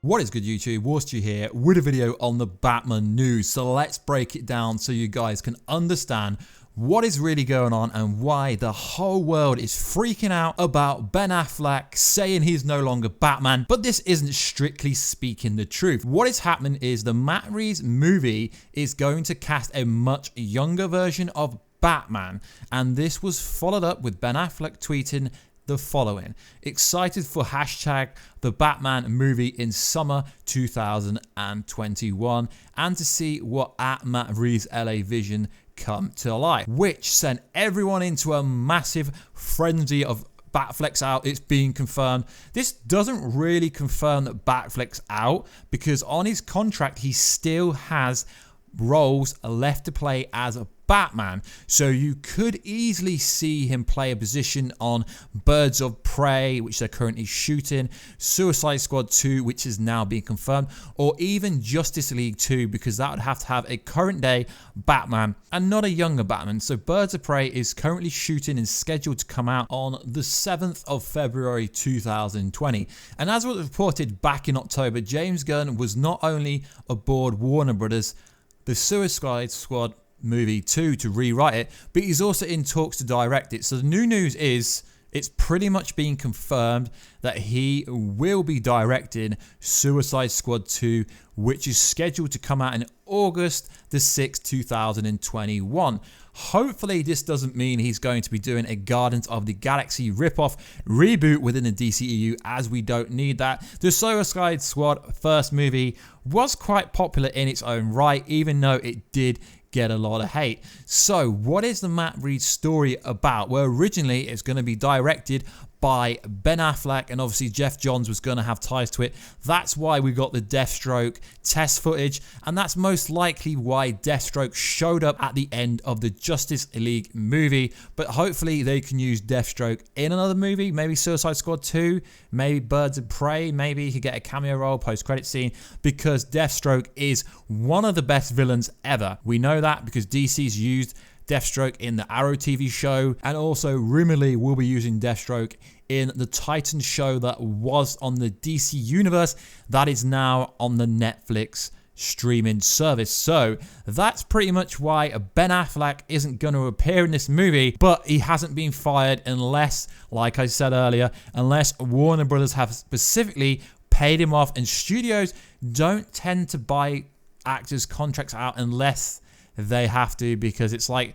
What is good, YouTube? Warstu here with a video on the Batman news. So let's break it down so you guys can understand what is really going on and why the whole world is freaking out about Ben Affleck saying he's no longer Batman. But this isn't strictly speaking the truth. What is happening is the Matt Reeves movie is going to cast a much younger version of Batman, and this was followed up with Ben Affleck tweeting the following: excited for hashtag the Batman movie in summer 2021 and to see what at Matt Reeves LA Vision come to life, which sent everyone into a massive frenzy of Batfleck's out. It's being confirmed. This doesn't really confirm that Batfleck's out because on his contract he still has roles left to play as a Batman, so you could easily see him play a position on Birds of Prey, which they're currently shooting, Suicide Squad 2, which is now being confirmed, or even Justice League 2, because that would have to have a current day Batman and not a younger Batman. So Birds of Prey is currently shooting and scheduled to come out on the 7th of February 2020. And as was reported back in October, James Gunn was not only aboard Warner Brothers, the Suicide Squad movie 2 to rewrite it, but he's also in talks to direct it. So the new news is it's pretty much being confirmed that he will be directing Suicide Squad 2, which is scheduled to come out in August the 6th, 2021. Hopefully this doesn't mean he's going to be doing a Guardians of the Galaxy ripoff reboot within the DCEU, as we don't need that. The Suicide Squad first movie was quite popular in its own right, even though it did get a lot of hate. So what is the Matt Reeves story about? Well, originally it's going to be directed by Ben Affleck, and obviously Jeff Johns was going to have ties to it. That's why we got the Deathstroke test footage, and that's most likely why Deathstroke showed up at the end of the Justice League movie. But hopefully they can use Deathstroke in another movie, maybe Suicide Squad 2, maybe Birds of Prey, maybe he could get a cameo role, post-credit scene, because Deathstroke is one of the best villains ever. We know that because DC's used Deathstroke in the Arrow TV show, and also rumoredly will be using Deathstroke in the Titans show that was on the DC universe that is now on the Netflix streaming service. So that's pretty much why Ben Affleck isn't going to appear in this movie, but he hasn't been fired unless, like I said earlier, unless Warner Brothers have specifically paid him off, and studios don't tend to buy actors' contracts out unless they have to, because it's like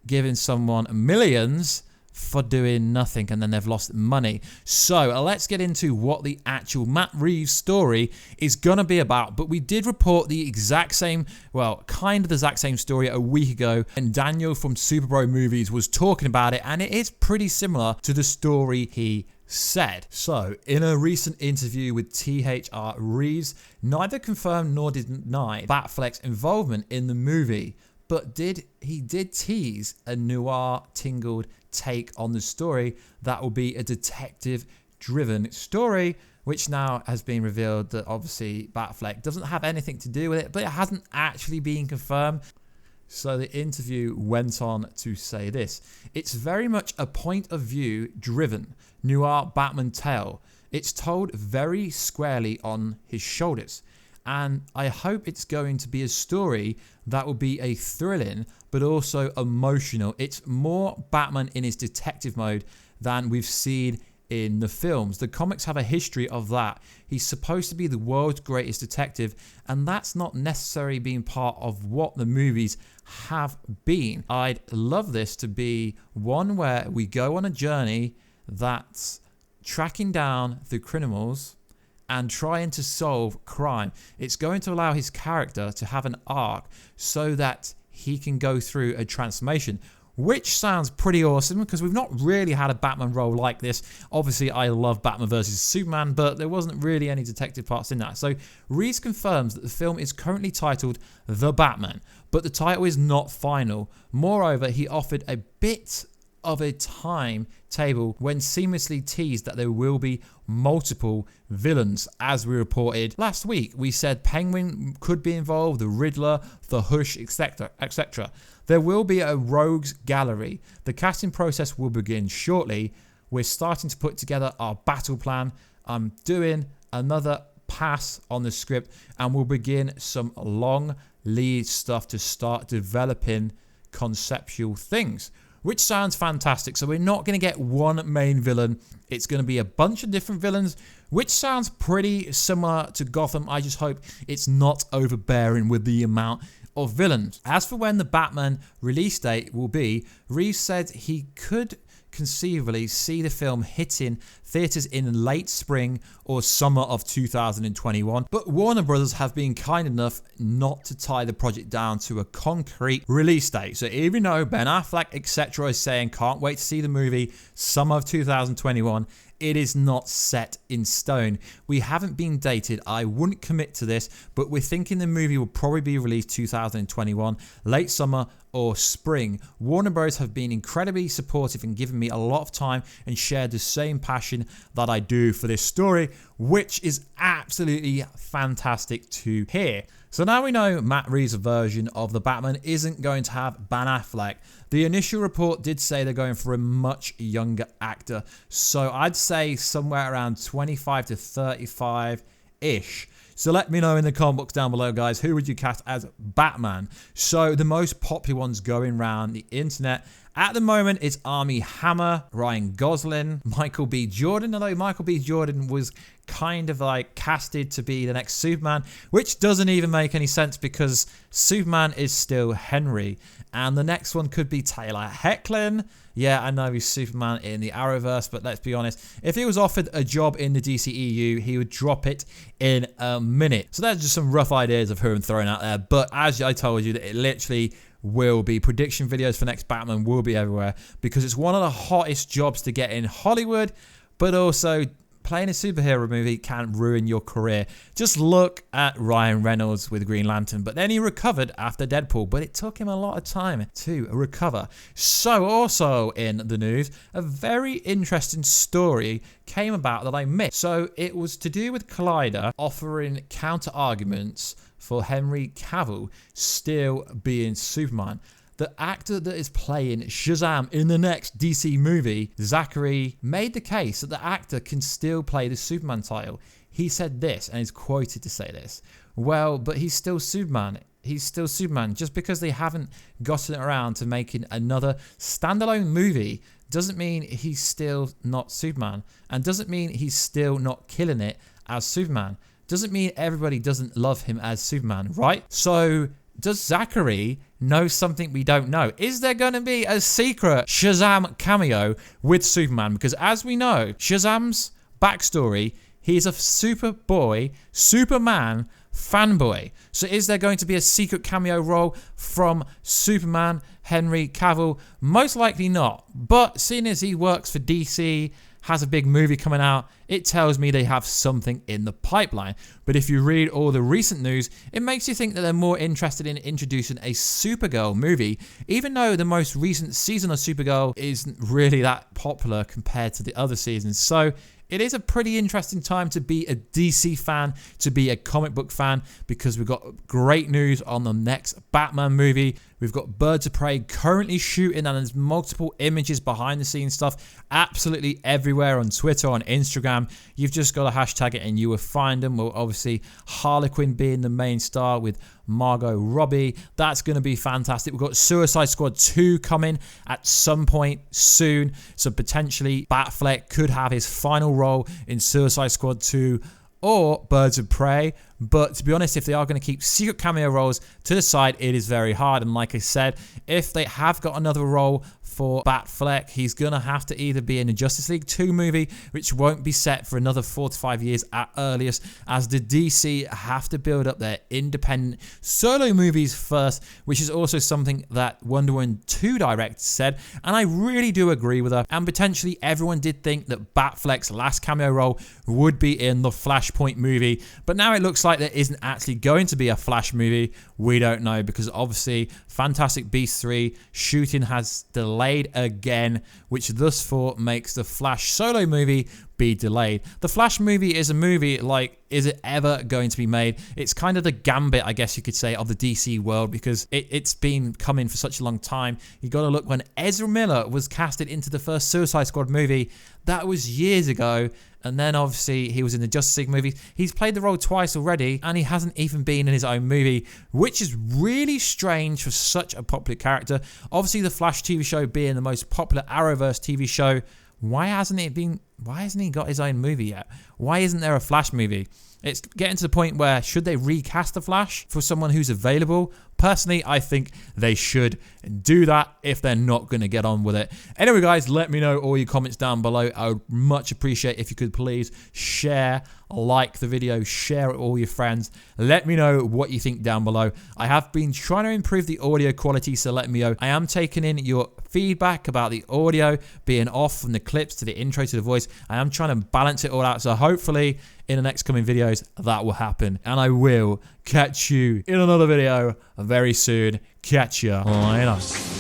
giving someone millions for doing nothing and then they've lost money. So let's get into what the actual Matt Reeves story is gonna be about. But we did report the exact same, well, kind of the exact same story a week ago, and Daniel from Super Bro Movies was talking about it, and it is pretty similar to the story he said. So in a recent interview with THR, Reeves neither confirmed nor denied Batfleck's involvement in the movie, but he did tease a noir tingled take on the story that will be a detective driven story, which now has been revealed that obviously Batfleck doesn't have anything to do with it, but it hasn't actually been confirmed. So the interview went on to say this: it's very much a point of view driven noir Batman tale. It's told very squarely on his shoulders, and I hope it's going to be a story that will be a thrilling but also emotional. It's more Batman in his detective mode than we've seen in the films. The comics have a history of that. He's supposed to be the world's greatest detective, and that's not necessarily being part of what the movies have been. I'd love this to be one where we go on a journey that's tracking down the criminals and trying to solve crime. It's going to allow his character to have an arc so that he can go through a transformation, which sounds pretty awesome because we've not really had a Batman role like this. Obviously, I love Batman vs. Superman, but there wasn't really any detective parts in that. So Reeves confirms that the film is currently titled The Batman, but the title is not final. Moreover, he offered a bit of a timetable when seamlessly teased that there will be multiple villains. As we reported last week, we said Penguin could be involved, the Riddler, the Hush, etc., etc. There will be a rogues gallery. The casting process will begin shortly. We're starting to put together our battle plan. I'm doing another pass on the script and will begin some long lead stuff to start developing conceptual things, which sounds fantastic. So we're not going to get one main villain. It's going to be a bunch of different villains, which sounds pretty similar to Gotham. I just hope it's not overbearing with the amount of villains. As for when the Batman release date will be, Reeves said he could conceivably see the film hitting theaters in late spring or summer of 2021, but Warner Brothers have been kind enough not to tie the project down to a concrete release date. So even though Ben Affleck etc. is saying can't wait to see the movie summer of 2021, it is not set in stone. We haven't been dated. I wouldn't commit to this, but we're thinking the movie will probably be released 2021, late summer or spring. Warner Bros. Have been incredibly supportive and given me a lot of time and shared the same passion that I do for this story, which is absolutely fantastic to hear. So now we know Matt Reeves' version of the Batman isn't going to have Ben Affleck. The initial report did say they're going for a much younger actor. So I'd say somewhere around 25 to 35-ish. So let me know in the comment box down below, guys, who would you cast as Batman? So the most popular ones going around the internet at the moment is Armie Hammer, Ryan Gosling, Michael B. Jordan, although Michael B. Jordan was kind of like casted to be the next Superman, which doesn't even make any sense because Superman is still Henry. And the next one could be Taylor Hoechlin. Yeah, I know he's Superman in the Arrowverse, but let's be honest, if he was offered a job in the DCEU, he would drop it in a minute. So that's just some rough ideas of who I'm throwing out there. But as I told you, that it literally will be prediction videos for next Batman will be everywhere because it's one of the hottest jobs to get in Hollywood, but also playing a superhero movie can ruin your career. Just look at Ryan Reynolds with Green Lantern, but then he recovered after Deadpool, but it took him a lot of time to recover. So also in the news, a very interesting story came about that I missed. So it was to do with Collider offering counter arguments for Henry Cavill still being Superman. The actor that is playing Shazam in the next DC movie, Zachary, made the case that the actor can still play the Superman title. He said this, and is quoted to say this: well, but he's still Superman. He's still Superman. Just because they haven't gotten around to making another standalone movie doesn't mean he's still not Superman, and doesn't mean he's still not killing it as Superman. Doesn't mean everybody doesn't love him as Superman, right? So does Zachary know something we don't know? Is there going to be a secret Shazam cameo with Superman? Because as we know, Shazam's backstory, he's a Superman fanboy. So is there going to be a secret cameo role from Superman, Henry Cavill? Most likely not. But seeing as he works for DC, has a big movie coming out, it tells me they have something in the pipeline. But if you read all the recent news, it makes you think that they're more interested in introducing a Supergirl movie, even though the most recent season of Supergirl isn't really that popular compared to the other seasons. So it is a pretty interesting time to be a DC fan, to be a comic book fan, because we've got great news on the next Batman movie. We've got Birds of Prey currently shooting, and there's multiple images behind the scenes stuff absolutely everywhere on Twitter, on Instagram. You've just got to hashtag it and you will find them. Well, obviously Harley Quinn being the main star with Margot Robbie. That's going to be fantastic. We've got Suicide Squad 2 coming at some point soon. So potentially Affleck could have his final role in Suicide Squad 2 or Birds of Prey. But to be honest, if they are going to keep secret cameo roles to the side, it is very hard. And like I said, if they have got another role for Batfleck, he's going to have to either be in a Justice League 2 movie, which won't be set for another 4 to 5 years at earliest, as the DC have to build up their independent solo movies first, which is also something that Wonder Woman 2 director said, and I really do agree with her. And potentially everyone did think that Batfleck's last cameo role would be in the Flashpoint movie, but now it looks like there isn't actually going to be a Flash movie. We don't know, because obviously Fantastic Beasts 3 shooting has delayed again, which thus far makes the Flash solo movie be delayed. The Flash movie is a movie, like, is it ever going to be made? It's kind of the gambit, I guess you could say, of the DC world, because it's been coming for such a long time. You got to look, when Ezra Miller was casted into the first Suicide Squad movie, that was years ago. And then obviously he was in the Justice League movies. He's played the role twice already, and he hasn't even been in his own movie, which is really strange for such a popular character. Obviously the Flash TV show being the most popular Arrowverse TV show, why hasn't he got his own movie yet? Why isn't there a Flash movie? It's getting to the point where, should they recast the Flash for someone who's available? Personally, I think they should do that if they're not going to get on with it. Anyway, guys, let me know all your comments down below. I would much appreciate if you could please share, like the video, share it with all your friends. Let me know what you think down below. I have been trying to improve the audio quality, so let me know. I am taking in your feedback about the audio being off from the clips to the intro to the voice. I am trying to balance it all out, so hopefully in the next coming videos that will happen. And I will catch you in another video very soon. Catch ya later.